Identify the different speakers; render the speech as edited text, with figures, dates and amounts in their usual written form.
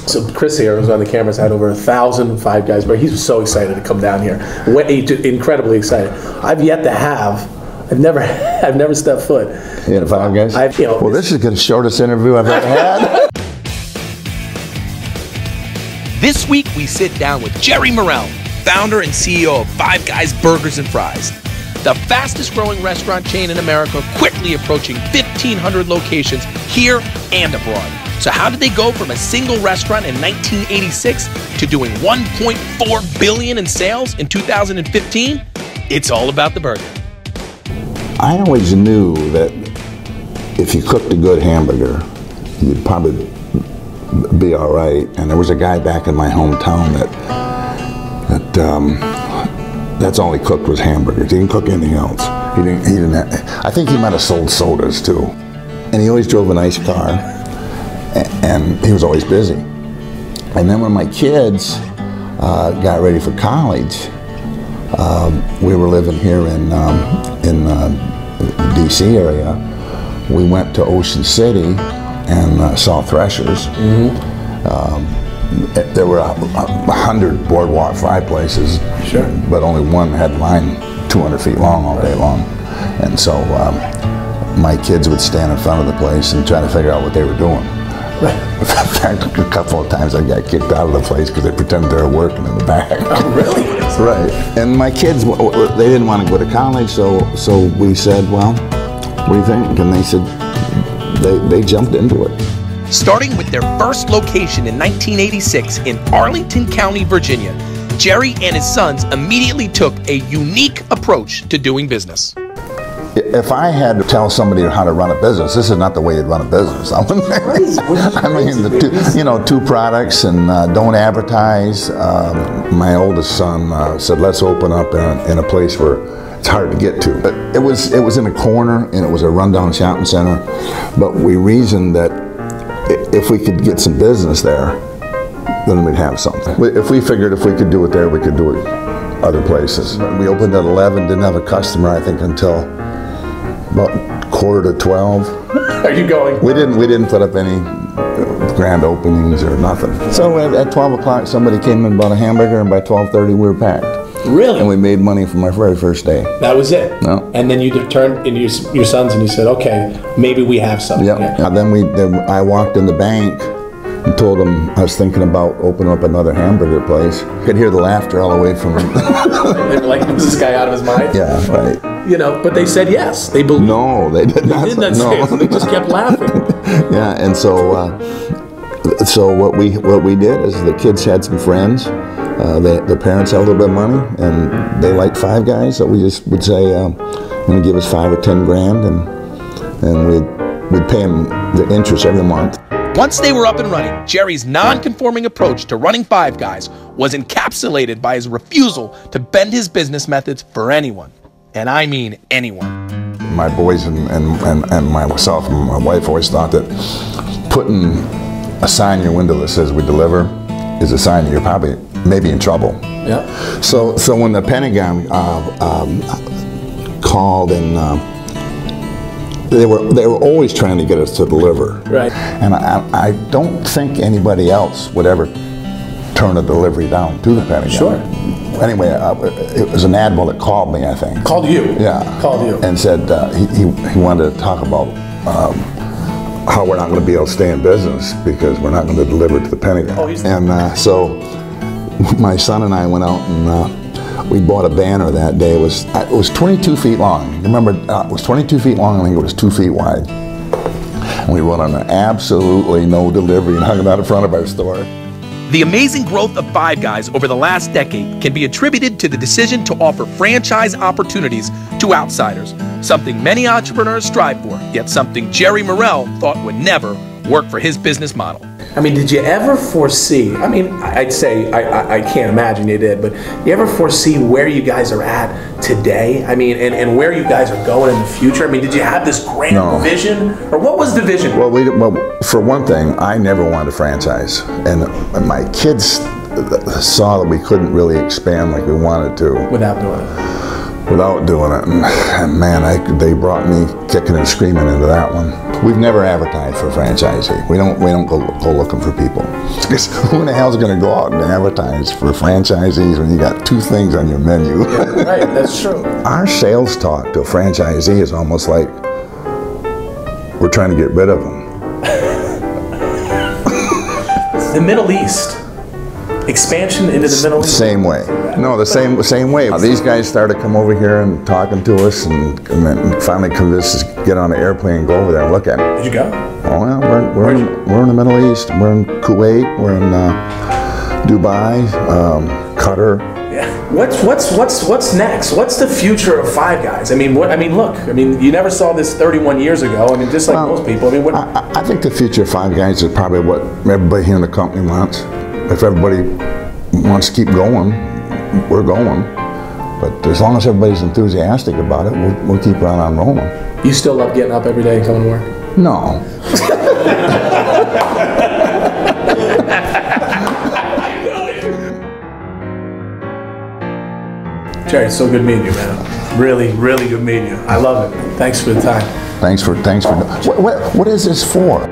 Speaker 1: So Chris here, who's on the cameras, had over 1,000 Five Guys, but he was so excited to come down here. Incredibly excited. I've yet to have. I've never stepped foot.
Speaker 2: You had a Five Guys? Well, this is the shortest interview I've ever had.
Speaker 3: This week we sit down with Jerry Murrell, founder and CEO of Five Guys Burgers and Fries, the fastest growing restaurant chain in America, quickly approaching 1,500 locations here and abroad. So how did they go from a single restaurant in 1986 to doing $1.4 billion in sales in 2015? It's all about the burger.
Speaker 2: I always knew that if you cooked a good hamburger, you'd probably be all right. And there was a guy back in my hometown that's all he cooked was hamburgers. He didn't cook anything else. He didn't I think he might have sold sodas too. And he always drove a nice car, and he was always busy. And then when my kids got ready for college, we were living here in DC area. We went to Ocean City and saw Threshers. There were 100 boardwalk fry places,
Speaker 1: sure,
Speaker 2: but only one had line 200 feet long all day long. And so my kids would stand in front of the place and try to figure out what they were doing.
Speaker 1: Right.
Speaker 2: In fact, a couple of times I got kicked out of the place because they pretended they were working in the back.
Speaker 1: Oh, really?
Speaker 2: Right. And my kids, they didn't want to go to college, so we said, well, what do you think? And they said, they jumped into it.
Speaker 3: Starting with their first location in 1986 in Arlington County, Virginia, Jerry and his sons immediately took a unique approach to doing business.
Speaker 2: If I had to tell somebody how to run a business, this is not the way you'd run a business. I mean, two products and don't advertise. My oldest son said, let's open up in a place where it's hard to get to. But it was in a corner, and it was a rundown shopping center. But we reasoned that if we could get some business there, then we'd have something. If we figured if we could do it there, we could do it other places. We opened at 11, didn't have a customer, I think, until about 11:45.
Speaker 1: Are you going?
Speaker 2: We didn't put up any grand openings or nothing. So at 12 o'clock, somebody came in and bought a hamburger, and by 12:30 we were packed.
Speaker 1: Really?
Speaker 2: And we made money from our very first day.
Speaker 1: That was it?
Speaker 2: No.
Speaker 1: And then you turned into your sons and you said, okay, maybe we have something.
Speaker 2: Yep.
Speaker 1: Yeah.
Speaker 2: Then I walked in the bank and told them I was thinking about opening up another hamburger place. I could hear the laughter all the way from them.
Speaker 1: They were like, was this guy out of his mind?
Speaker 2: Yeah, right.
Speaker 1: But they said yes. They believed.
Speaker 2: No, they did not.
Speaker 1: They did not say it. They just kept laughing.
Speaker 2: Yeah, and so what we did is the kids had some friends. The parents had a little bit of money, and they liked Five Guys, so we just would say, "I'm going to give us $5 or $10 grand," and we'd pay them the interest every month.
Speaker 3: Once they were up and running, Jerry's non-conforming approach to running Five Guys was encapsulated by his refusal to bend his business methods for anyone. And I mean anyone.
Speaker 2: My boys and myself and my wife always thought that putting a sign in your window that says we deliver is a sign that you're probably maybe in trouble.
Speaker 1: Yeah.
Speaker 2: So when the Pentagon called, and they were always trying to get us to deliver.
Speaker 1: Right.
Speaker 2: And I don't think anybody else would ever turn a delivery down to the Pentagon.
Speaker 1: Sure.
Speaker 2: Anyway, it was an admiral that called me, I think.
Speaker 1: Called you?
Speaker 2: Yeah.
Speaker 1: Called you.
Speaker 2: And said he wanted to talk about how we're not going to be able to stay in business because we're not going to deliver to the Pentagon.
Speaker 1: Oh,
Speaker 2: and so my son and I went out and we bought a banner that day. It was 22 feet long. Remember, it was 22 feet long, I think it was 2 feet wide. And we wrote on an absolutely no delivery and hung it out in front of our store.
Speaker 3: The amazing growth of Five Guys over the last decade can be attributed to the decision to offer franchise opportunities to outsiders, something many entrepreneurs strive for, yet something Jerry Murrell thought would never work for his business model.
Speaker 1: I mean, did you ever foresee, I mean, I'd say, I can't imagine you did, but you ever foresee where you guys are at today? I mean, and where you guys are going in the future? I mean, did you have this grand vision? Or what was the vision?
Speaker 2: Well, for one thing, I never wanted a franchise. And my kids saw that we couldn't really expand like we wanted to.
Speaker 1: Without doing it.
Speaker 2: Without doing it. And man, they brought me kicking and screaming into that one. We've never advertised for franchisee. We don't go looking for people. Because who in the hell is going to go out and advertise for franchisees when you got 2 things on your menu?
Speaker 1: Yeah, right, that's true.
Speaker 2: Our sales talk to a franchisee is almost like we're trying to get rid of them.
Speaker 1: The Middle East. Expansion into the Middle East.
Speaker 2: Same way. No, the same way. These guys started to come over here and talking to us, and then finally convinced us to get on an airplane and go over there and look at it.
Speaker 1: Did you go?
Speaker 2: Oh yeah, we're in the Middle East. We're in Kuwait. We're in Dubai, Qatar.
Speaker 1: Yeah. What's next? What's the future of Five Guys? I mean, look. I mean, you never saw this 31 years ago. I mean, just like most people. I mean, what?
Speaker 2: I think the future of Five Guys is probably what everybody here in the company wants. If everybody wants to keep going, we're going. But as long as everybody's enthusiastic about it, we'll keep right on rolling.
Speaker 1: You still love getting up every day and coming to work?
Speaker 2: No.
Speaker 1: Jerry, it's so good meeting you, man. Really, really good meeting you. I love it. Thanks for the time.
Speaker 2: Thanks for. What is this for?